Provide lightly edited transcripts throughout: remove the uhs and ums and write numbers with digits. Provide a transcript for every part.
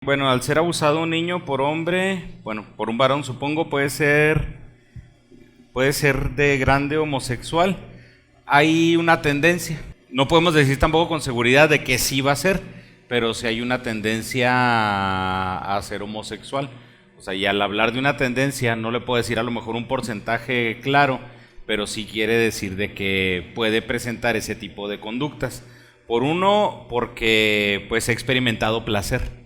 Bueno, al ser abusado un niño por hombre, bueno, por un varón supongo, puede ser de grande homosexual. Hay una tendencia. No podemos decir tampoco con seguridad de que sí va a ser, pero sí hay una tendencia a ser homosexual. O sea, y al hablar de una tendencia, no le puedo decir a lo mejor un porcentaje claro, pero sí quiere decir de que puede presentar ese tipo de conductas. Por uno, porque pues he experimentado placer.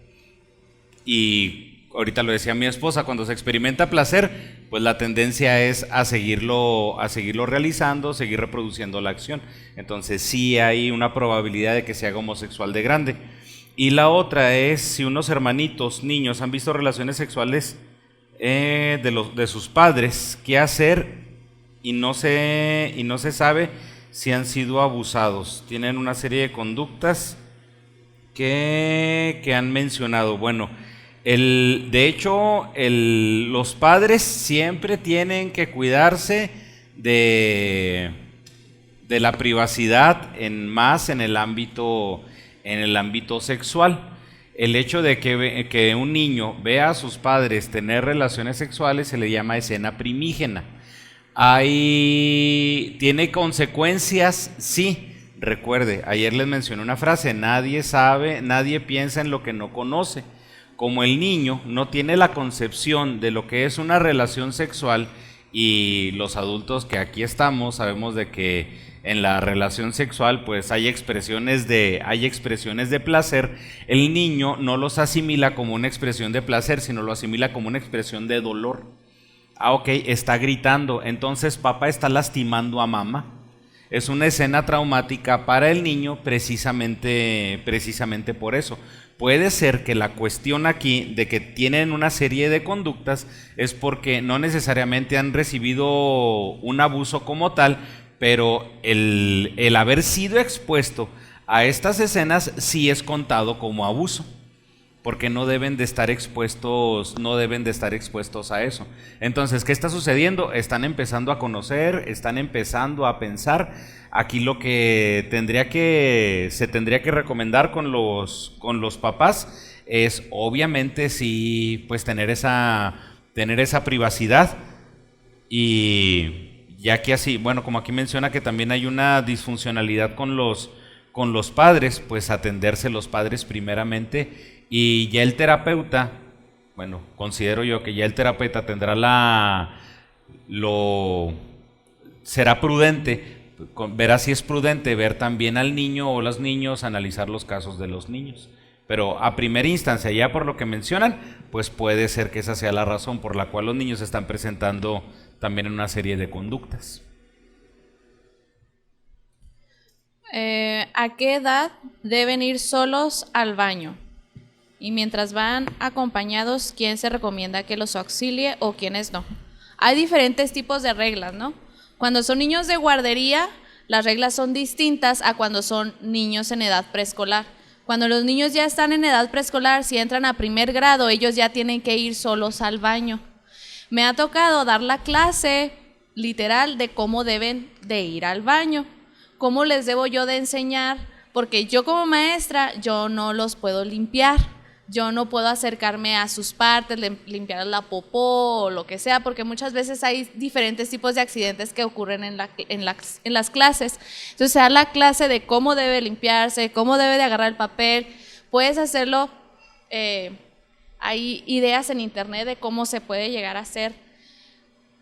Y ahorita lo decía mi esposa, cuando se experimenta placer, pues la tendencia es a seguirlo realizando, seguir reproduciendo la acción. Entonces sí hay una probabilidad de que se haga homosexual de grande. Y la otra es si unos hermanitos, niños, han visto relaciones sexuales de sus padres, qué hacer y no se sabe si han sido abusados. Tienen una serie de conductas que han mencionado. Bueno, de hecho, los padres siempre tienen que cuidarse de, de la privacidad más en el ámbito sexual. El hecho de que un niño vea a sus padres tener relaciones sexuales se le llama escena primígena. ¿Tiene consecuencias? Sí. Recuerde, ayer les mencioné una frase: nadie sabe, nadie piensa en lo que no conoce. Como el niño no tiene la concepción de lo que es una relación sexual, y los adultos que aquí estamos sabemos de que en la relación sexual pues hay expresiones de placer, el niño no los asimila como una expresión de placer, sino lo asimila como una expresión de dolor. Ok, está gritando, entonces papá está lastimando a mamá. Es una escena traumática para el niño precisamente por eso. Puede ser que la cuestión aquí de que tienen una serie de conductas es porque no necesariamente han recibido un abuso como tal, pero el haber sido expuesto a estas escenas sí es contado como abuso, porque no deben de estar expuestos a eso. Entonces, ¿qué está sucediendo? Están empezando a conocer, están empezando a pensar. Aquí lo que se tendría que recomendar con los papás es, obviamente, sí, pues tener esa privacidad. Y ya que así, bueno, como aquí menciona que también hay una disfuncionalidad con los padres, pues atenderse los padres primeramente, y ya el terapeuta, bueno, considero yo que ya el terapeuta lo, será prudente, verá si es prudente ver también al niño o los niños, analizar los casos de los niños. Pero a primera instancia, ya por lo que mencionan, pues puede ser que esa sea la razón por la cual los niños se están presentando también en una serie de conductas. ¿A qué edad deben ir solos al baño? Y mientras van acompañados, ¿quién se recomienda que los auxilie o quiénes no? Hay diferentes tipos de reglas, ¿no? Cuando son niños de guardería, las reglas son distintas a cuando son niños en edad preescolar. Cuando los niños ya están en edad preescolar, si entran a primer grado, ellos ya tienen que ir solos al baño. Me ha tocado dar la clase literal de cómo deben de ir al baño, cómo les debo yo de enseñar, porque yo como maestra, yo no los puedo limpiar, yo no puedo acercarme a sus partes, limpiar la popó o lo que sea, porque muchas veces hay diferentes tipos de accidentes que ocurren en las clases. Entonces se da la clase de cómo debe limpiarse, cómo debe de agarrar el papel. Puedes hacerlo, hay ideas en internet de cómo se puede llegar a hacer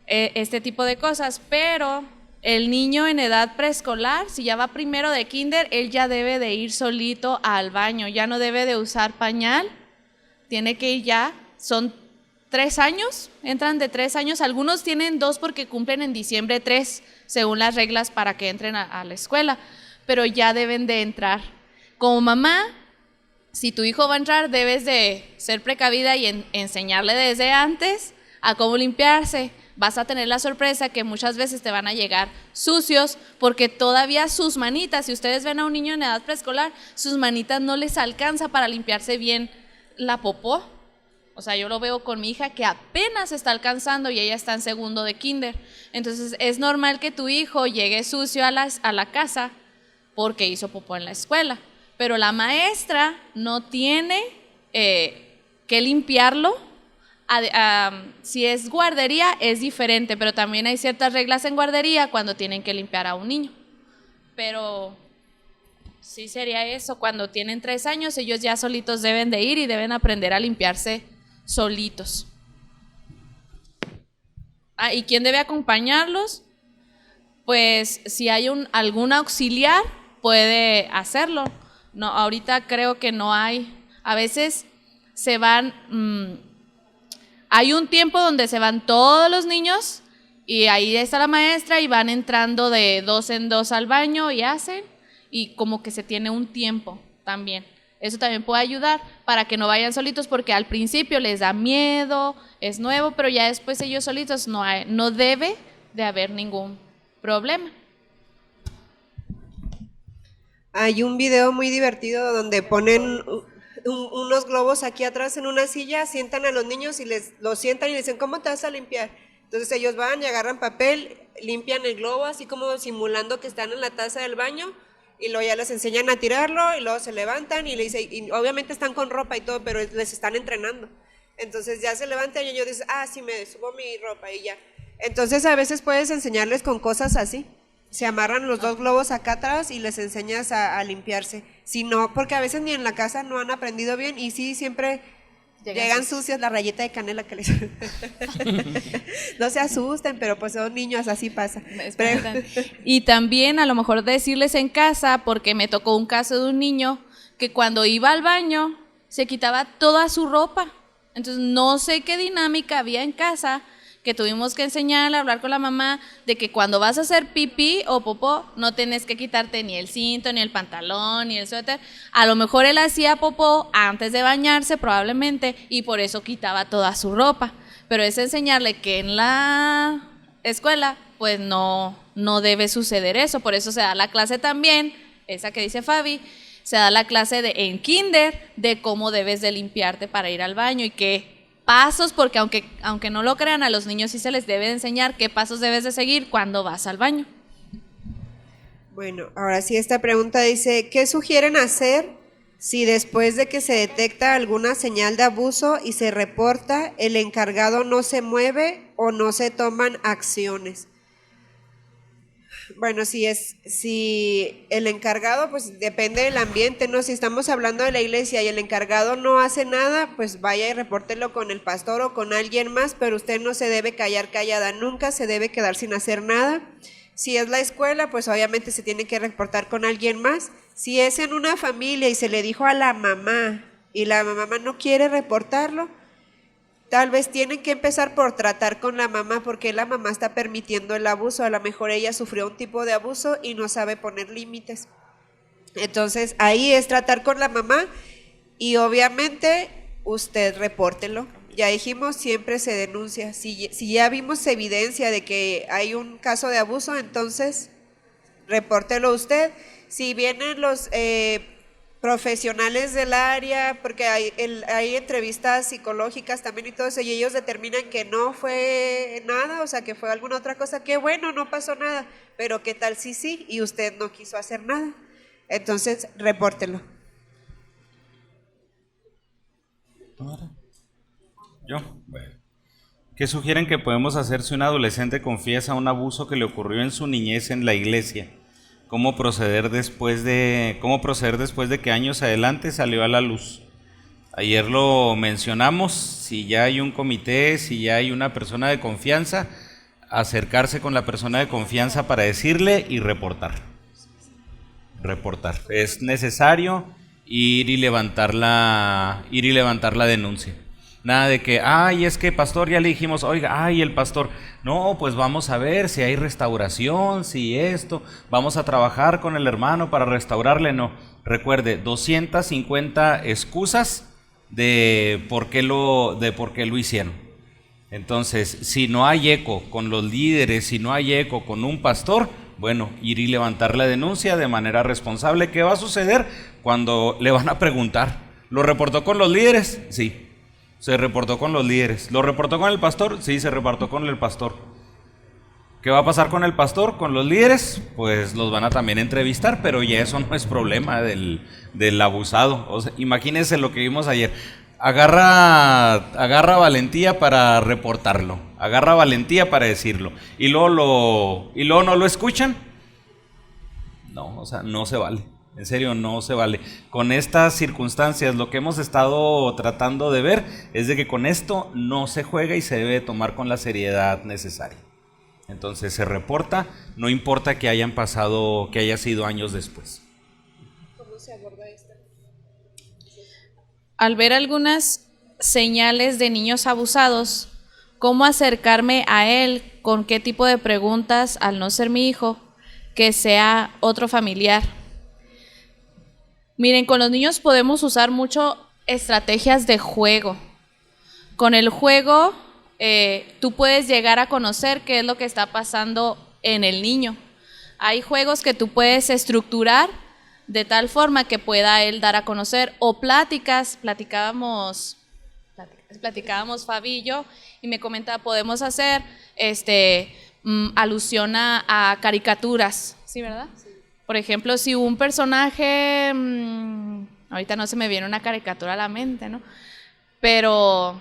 este tipo de cosas, pero el niño en edad preescolar, si ya va primero de kinder, él ya debe de ir solito al baño, ya no debe de usar pañal, tiene que ir ya, son 3 años, entran de 3 años, algunos tienen 2 porque cumplen en diciembre 3, según las reglas para que entren a la escuela, pero ya deben de entrar. Como mamá, si tu hijo va a entrar, debes de ser precavida y enseñarle desde antes a cómo limpiarse. Vas a tener la sorpresa que muchas veces te van a llegar sucios, porque todavía sus manitas, si ustedes ven a un niño en edad preescolar, sus manitas no les alcanza para limpiarse bien la popó. O sea, yo lo veo con mi hija que apenas está alcanzando y ella está en segundo de kinder. Entonces es normal que tu hijo llegue sucio a la casa porque hizo popó en la escuela, pero la maestra no tiene que limpiarlo. Si es guardería es diferente, pero también hay ciertas reglas en guardería cuando tienen que limpiar a un niño. Pero sí sería eso, cuando tienen 3 años ellos ya solitos deben de ir y deben aprender a limpiarse solitos. ¿Y quién debe acompañarlos? Pues si hay algún auxiliar puede hacerlo. No, ahorita creo que no hay. A veces se van, hay un tiempo donde se van todos los niños y ahí está la maestra y van entrando de 2 en 2 al baño y hacen, y como que se tiene un tiempo también. Eso también puede ayudar para que no vayan solitos, porque al principio les da miedo, es nuevo, pero ya después ellos solitos no debe de haber ningún problema. Hay un video muy divertido donde ponen unos globos aquí atrás en una silla, sientan a los niños y los sientan y les dicen, ¿cómo te vas a limpiar? Entonces ellos van y agarran papel, limpian el globo así como simulando que están en la taza del baño, y luego ya les enseñan a tirarlo y luego se levantan y obviamente están con ropa y todo, pero les están entrenando. Entonces ya se levantan y ellos dicen, sí, me subo mi ropa y ya. Entonces a veces puedes enseñarles con cosas así. Se amarran los 2 globos acá atrás y les enseñas a limpiarse. Si no, porque a veces ni en la casa no han aprendido bien, y sí, siempre llegan sucios, la rayeta de canela que les... No se asusten, pero pues son niños, así pasa. Y también a lo mejor decirles en casa, porque me tocó un caso de un niño que cuando iba al baño se quitaba toda su ropa. Entonces no sé qué dinámica había en casa, que tuvimos que enseñarle a hablar con la mamá de que cuando vas a hacer pipí o popó no tienes que quitarte ni el cinto, ni el pantalón, ni el suéter. A lo mejor él hacía popó antes de bañarse probablemente y por eso quitaba toda su ropa, pero es enseñarle que en la escuela pues no debe suceder eso. Por eso se da la clase también, esa que dice Fabi, se da la clase en kinder de cómo debes de limpiarte para ir al baño y qué pasos, porque aunque no lo crean, a los niños sí se les debe de enseñar qué pasos debes de seguir cuando vas al baño. Bueno, ahora sí, esta pregunta dice, ¿qué sugieren hacer si después de que se detecta alguna señal de abuso y se reporta, el encargado no se mueve o no se toman acciones? Bueno, si el encargado, pues depende del ambiente, ¿no? Si estamos hablando de la iglesia y el encargado no hace nada, pues vaya y repórtelo con el pastor o con alguien más, pero usted no se debe callar callada, nunca se debe quedar sin hacer nada. Si es la escuela, pues obviamente se tiene que reportar con alguien más. Si es en una familia y se le dijo a la mamá y la mamá no quiere reportarlo, tal vez tienen que empezar por tratar con la mamá, porque la mamá está permitiendo el abuso. A lo mejor ella sufrió un tipo de abuso y no sabe poner límites. Entonces ahí es tratar con la mamá y obviamente usted repórtelo. Ya dijimos, siempre se denuncia. Si ya vimos evidencia de que hay un caso de abuso, entonces repórtelo usted. Si vienen los profesionales del área, porque hay entrevistas psicológicas también y todo eso, y ellos determinan que no fue nada, o sea, que fue alguna otra cosa, que bueno, no pasó nada, pero qué tal si sí, y usted no quiso hacer nada, entonces repórtelo. ¿Yo? Bueno. ¿Qué sugieren que podemos hacer si un adolescente confiesa un abuso que le ocurrió en su niñez en la iglesia? ¿Cómo proceder después de que años adelante salió a la luz? Ayer lo mencionamos, si ya hay un comité, si ya hay una persona de confianza, acercarse con la persona de confianza para decirle y reportar. Es necesario ir y levantar la denuncia. Nada de que, es que pastor, ya le dijimos, oiga, el pastor, no, pues vamos a ver si hay restauración, si esto, vamos a trabajar con el hermano para restaurarle, no. Recuerde, 250 excusas de por qué lo hicieron. Entonces, si no hay eco con los líderes, si no hay eco con un pastor, bueno, ir y levantar la denuncia de manera responsable. ¿Qué va a suceder cuando le van a preguntar? ¿Lo reportó con los líderes? Sí. Se reportó con los líderes. ¿Lo reportó con el pastor? Sí, se reportó con el pastor. ¿Qué va a pasar con el pastor? Con los líderes, pues los van a también entrevistar, pero ya eso no es problema del abusado. O sea, imagínense lo que vimos ayer. agarra valentía para reportarlo, agarra valentía para decirlo, y luego no lo escuchan. No, o sea, no se vale. En serio, no se vale. Con estas circunstancias, lo que hemos estado tratando de ver es de que con esto no se juega y se debe tomar con la seriedad necesaria. Entonces se reporta, no importa que hayan pasado, que haya sido años después. ¿Cómo se aborda esto? Al ver algunas señales de niños abusados, ¿cómo acercarme a él? ¿Con qué tipo de preguntas, al no ser mi hijo, que sea otro familiar? Miren, con los niños podemos usar mucho estrategias de juego. Con el juego, tú puedes llegar a conocer qué es lo que está pasando en el niño. Hay juegos que tú puedes estructurar de tal forma que pueda él dar a conocer, o platicábamos Fabi y yo, y me comentaba, podemos hacer alusión a caricaturas, ¿sí, verdad? Sí. Por ejemplo, si un personaje, ahorita no se me viene una caricatura a la mente, ¿no? Pero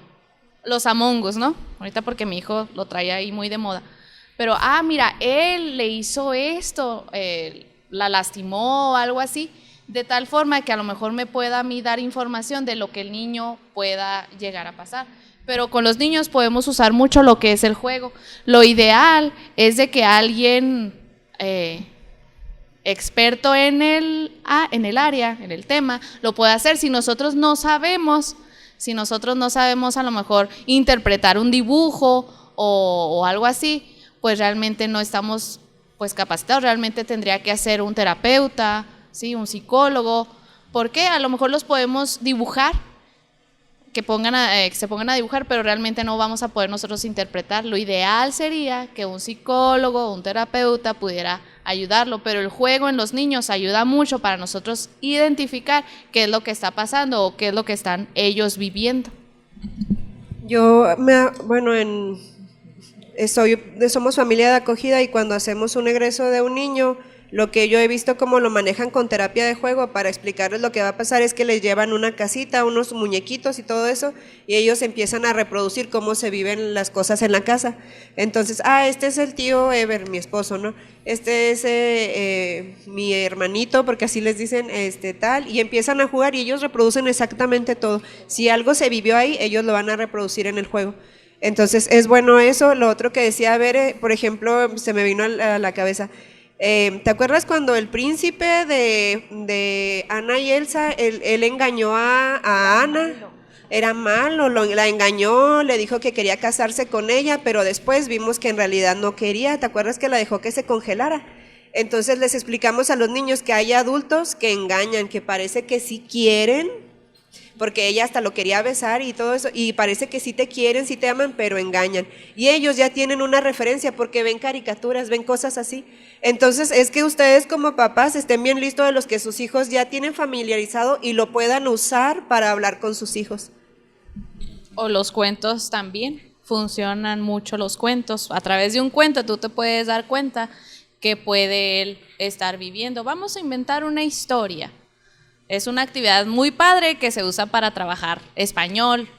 los Among Us, ¿no? Ahorita porque mi hijo lo trae ahí muy de moda. Pero, mira, él le hizo esto, la lastimó o algo así, de tal forma que a lo mejor me pueda a mí dar información de lo que el niño pueda llegar a pasar. Pero con los niños podemos usar mucho lo que es el juego. Lo ideal es de que alguien experto en el área, en el tema, lo pueda hacer. Si nosotros no sabemos a lo mejor interpretar un dibujo o algo así, pues realmente no estamos pues capacitados. Realmente tendría que hacer un terapeuta, ¿sí? Un psicólogo, porque a lo mejor los podemos dibujar, que se pongan a dibujar, pero realmente no vamos a poder nosotros interpretar. Lo ideal sería que un psicólogo o un terapeuta pudiera ayudarlo, pero el juego en los niños ayuda mucho para nosotros identificar qué es lo que está pasando o qué es lo que están ellos viviendo. Somos familia de acogida, y cuando hacemos un egreso de un niño, lo que yo he visto como lo manejan con terapia de juego para explicarles lo que va a pasar es que les llevan una casita, unos muñequitos y todo eso, y ellos empiezan a reproducir cómo se viven las cosas en la casa. Entonces, este es el tío Ever, mi esposo, ¿no? Este es mi hermanito, porque así les dicen, tal, y empiezan a jugar y ellos reproducen exactamente todo. Si algo se vivió ahí, ellos lo van a reproducir en el juego. Entonces, es bueno eso. Lo otro que decía Bere, por ejemplo, se me vino a la cabeza. ¿Te acuerdas cuando el príncipe de Anna y Elsa, él engañó a Anna? Era malo, la engañó, le dijo que quería casarse con ella, pero después vimos que en realidad no quería. ¿Te acuerdas que la dejó que se congelara? Entonces les explicamos a los niños que hay adultos que engañan, que parece que sí quieren, porque ella hasta lo quería besar y todo eso, y parece que sí te quieren, sí te aman, pero engañan. Y ellos ya tienen una referencia porque ven caricaturas, ven cosas así. Entonces es que ustedes como papás estén bien listos de los que sus hijos ya tienen familiarizado y lo puedan usar para hablar con sus hijos. O los cuentos también, funcionan mucho los cuentos. A través de un cuento tú te puedes dar cuenta que puede él estar viviendo. Vamos a inventar una historia. Es una actividad muy padre que se usa para trabajar español,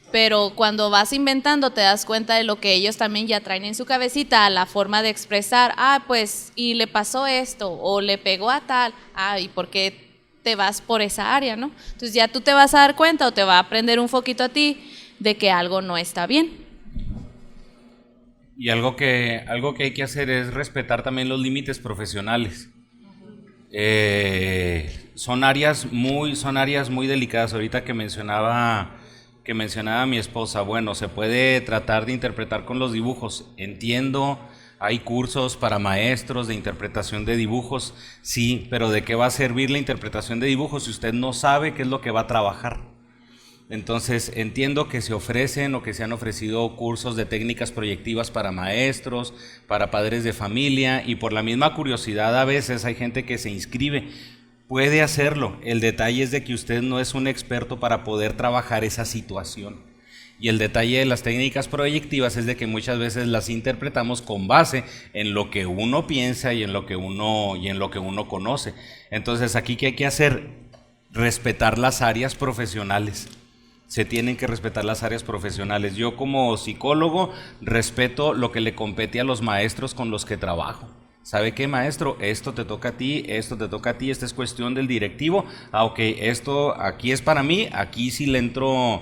pero cuando vas inventando te das cuenta de lo que ellos también ya traen en su cabecita, la forma de expresar, pues, y le pasó esto, o le pegó a tal, ¿y por qué te vas por esa área, no? Entonces ya tú te vas a dar cuenta o te va a aprender un foquito a ti de que algo no está bien. Y algo que hay que hacer es respetar también los límites profesionales. Son áreas muy delicadas. Ahorita que mencionaba mi esposa, bueno, se puede tratar de interpretar con los dibujos. Entiendo, hay cursos para maestros de interpretación de dibujos, sí, pero ¿de qué va a servir la interpretación de dibujos si usted no sabe qué es lo que va a trabajar? Entonces entiendo que se ofrecen o que se han ofrecido cursos de técnicas proyectivas para maestros, para padres de familia, y por la misma curiosidad a veces hay gente que se inscribe. Puede hacerlo, el detalle es de que usted no es un experto para poder trabajar esa situación. Y el detalle de las técnicas proyectivas es de que muchas veces las interpretamos con base en lo que uno piensa y en lo que uno conoce. Entonces aquí, ¿qué hay que hacer? Respetar las áreas profesionales. Se tienen que respetar las áreas profesionales. Yo como psicólogo respeto lo que le compete a los maestros con los que trabajo. ¿Sabe qué, maestro? Esto te toca a ti, esto te toca a ti, esta es cuestión del directivo. Ok, esto aquí es para mí, aquí sí le entro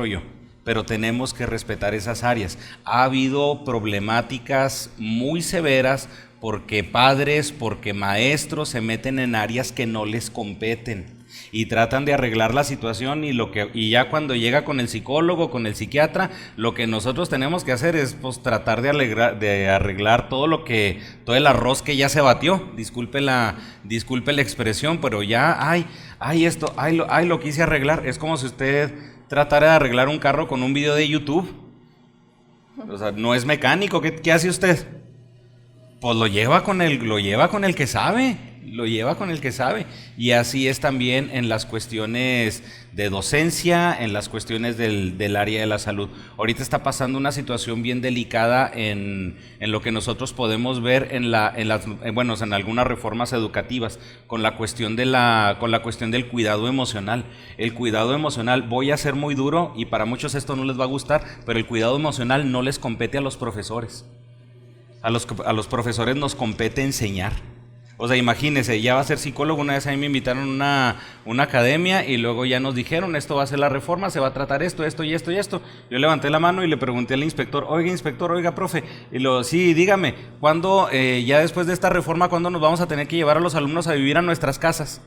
yo. Pero tenemos que respetar esas áreas. Ha habido problemáticas muy severas porque padres, porque maestros se meten en áreas que no les competen y tratan de arreglar la situación y ya cuando llega con el psicólogo, con el psiquiatra, lo que nosotros tenemos que hacer es pues tratar de arreglar todo el arroz que ya se batió, disculpe la expresión, pero ya lo quise arreglar. Es como si usted tratara de arreglar un carro con un video de YouTube. O sea, no es mecánico. ¿Qué hace usted? Pues lo lleva con el que sabe. Y así es también en las cuestiones de docencia, en las cuestiones del área de la salud. Ahorita está pasando una situación bien delicada en lo que nosotros podemos ver en algunas reformas educativas con la cuestión del cuidado emocional. El cuidado emocional, voy a ser muy duro y para muchos esto no les va a gustar, pero el cuidado emocional no les compete a los profesores. A los profesores nos compete enseñar. O sea, imagínense, ya va a ser psicólogo. Una vez a mí me invitaron a una academia y luego ya nos dijeron, esto va a ser la reforma, se va a tratar esto y esto y esto. Yo levanté la mano y le pregunté al inspector, oiga, profe, sí, dígame, ¿cuándo, ya después de esta reforma, cuándo nos vamos a tener que llevar a los alumnos a vivir a nuestras casas?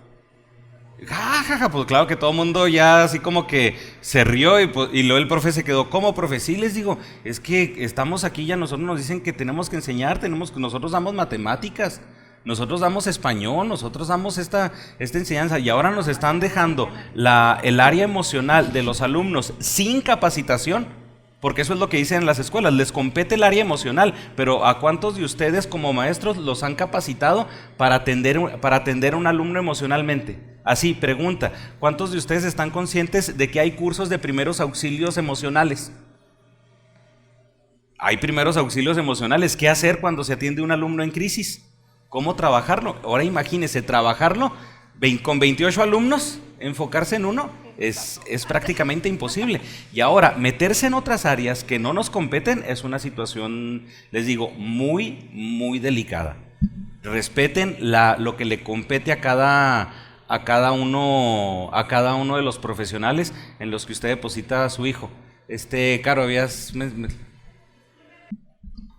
Pues claro que todo el mundo ya así como que se rió y luego el profe se quedó, ¿cómo, profe? Sí, les digo, es que estamos aquí, ya nosotros nos dicen que tenemos que enseñar, nosotros damos matemáticas, nosotros damos español, nosotros damos esta enseñanza y ahora nos están dejando el área emocional de los alumnos sin capacitación, porque eso es lo que dicen en las escuelas, les compete el área emocional, pero ¿a cuántos de ustedes como maestros los han capacitado para atender a un alumno emocionalmente? Así, pregunta, ¿cuántos de ustedes están conscientes de que hay cursos de primeros auxilios emocionales? Hay primeros auxilios emocionales. ¿Qué hacer cuando se atiende un alumno en crisis? ¿Cómo trabajarlo? Ahora imagínense, trabajarlo con 28 alumnos, enfocarse en uno, es prácticamente imposible. Y ahora, meterse en otras áreas que no nos competen es una situación, les digo, muy, muy delicada. Respeten lo que le compete a cada uno de los profesionales en los que usted deposita a su hijo. Caro, habías...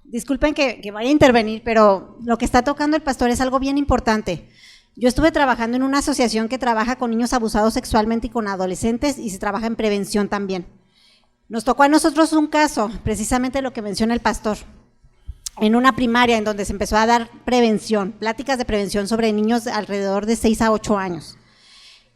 Disculpen que vaya a intervenir, pero lo que está tocando el pastor es algo bien importante. Yo estuve trabajando en una asociación que trabaja con niños abusados sexualmente y con adolescentes y se trabaja en prevención también. Nos tocó a nosotros un caso, precisamente lo que menciona el pastor, en una primaria en donde se empezó a dar prevención, pláticas de prevención sobre niños alrededor de 6 a 8 años.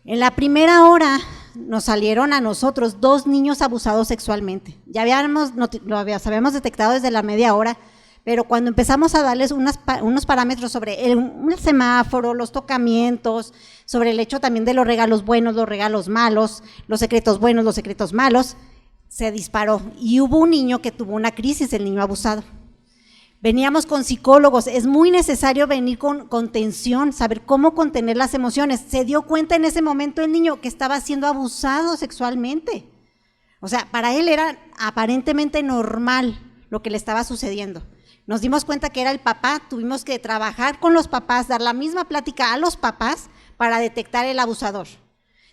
En la primera hora nos salieron a nosotros 2 niños abusados sexualmente. Ya lo habíamos detectado desde la media hora, pero cuando empezamos a darles unos parámetros sobre el semáforo, los tocamientos, sobre el hecho también de los regalos buenos, los regalos malos, los secretos buenos, los secretos malos, se disparó. Y hubo un niño que tuvo una crisis, el niño abusado. Veníamos con psicólogos, es muy necesario venir con contención, saber cómo contener las emociones. Se dio cuenta en ese momento el niño que estaba siendo abusado sexualmente. O sea, para él era aparentemente normal lo que le estaba sucediendo. Nos dimos cuenta que era el papá, tuvimos que trabajar con los papás, dar la misma plática a los papás para detectar el abusador.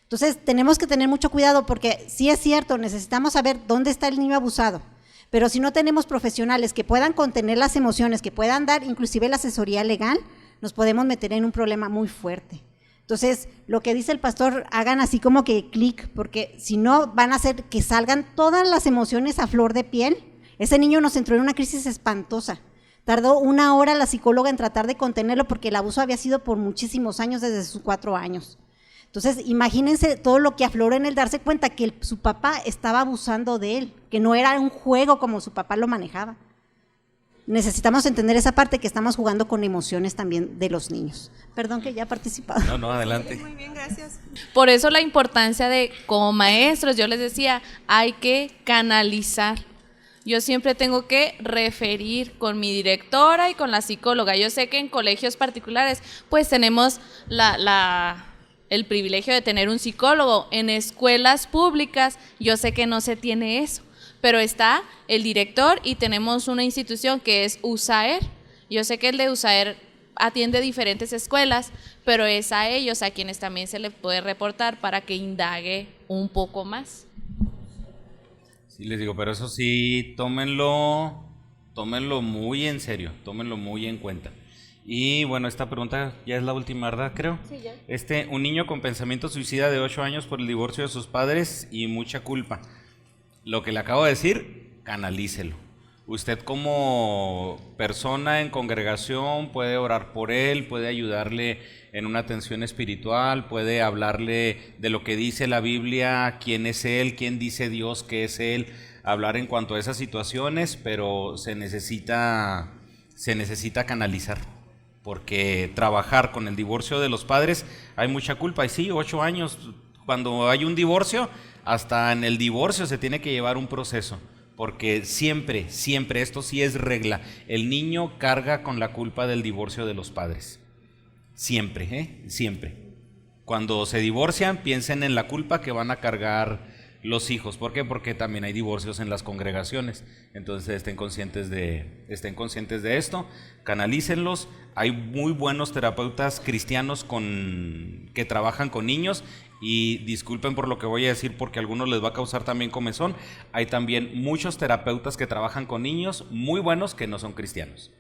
Entonces, tenemos que tener mucho cuidado porque sí es cierto, necesitamos saber dónde está el niño abusado. Pero si no tenemos profesionales que puedan contener las emociones, que puedan dar inclusive la asesoría legal, nos podemos meter en un problema muy fuerte. Entonces, lo que dice el pastor, hagan así como que clic, porque si no van a hacer que salgan todas las emociones a flor de piel. Ese niño nos entró en una crisis espantosa. Tardó 1 hora la psicóloga en tratar de contenerlo porque el abuso había sido por muchísimos años, desde sus 4 años. Entonces, imagínense todo lo que afloró en él, darse cuenta que su papá estaba abusando de él, que no era un juego como su papá lo manejaba. Necesitamos entender esa parte, que estamos jugando con emociones también de los niños. Perdón que ya he participado. No, adelante. Muy bien, gracias. Por eso la importancia de, como maestros, yo les decía, hay que canalizar. Yo siempre tengo que referir con mi directora y con la psicóloga. Yo sé que en colegios particulares pues tenemos la el privilegio de tener un psicólogo. En escuelas públicas yo sé que no se tiene eso, pero está el director y tenemos una institución que es USAER. Yo sé que el de USAER atiende diferentes escuelas, pero es a ellos a quienes también se le puede reportar para que indague un poco más. Sí, les digo, pero eso sí, tómenlo muy en serio, tómenlo muy en cuenta. Y bueno, esta pregunta ya es la última, ¿verdad? Creo. Sí, ya. Un niño con pensamiento suicida de 8 años por el divorcio de sus padres y mucha culpa. Lo que le acabo de decir, canalícelo. Usted como persona en congregación puede orar por él, puede ayudarle en una atención espiritual, puede hablarle de lo que dice la Biblia, quién es él, quién dice Dios que es él, hablar en cuanto a esas situaciones, pero se necesita canalizar, porque trabajar con el divorcio de los padres hay mucha culpa. Y sí, 8 años, cuando hay un divorcio, hasta en el divorcio se tiene que llevar un proceso. Porque siempre, esto sí es regla, el niño carga con la culpa del divorcio de los padres. Siempre, siempre. Cuando se divorcian, piensen en la culpa que van a cargar los hijos. ¿Por qué? Porque también hay divorcios en las congregaciones. Entonces estén conscientes de esto, canalícenlos. Hay muy buenos terapeutas cristianos que trabajan con niños. Y disculpen por lo que voy a decir porque a algunos les va a causar también comezón. Hay también muchos terapeutas que trabajan con niños muy buenos que no son cristianos.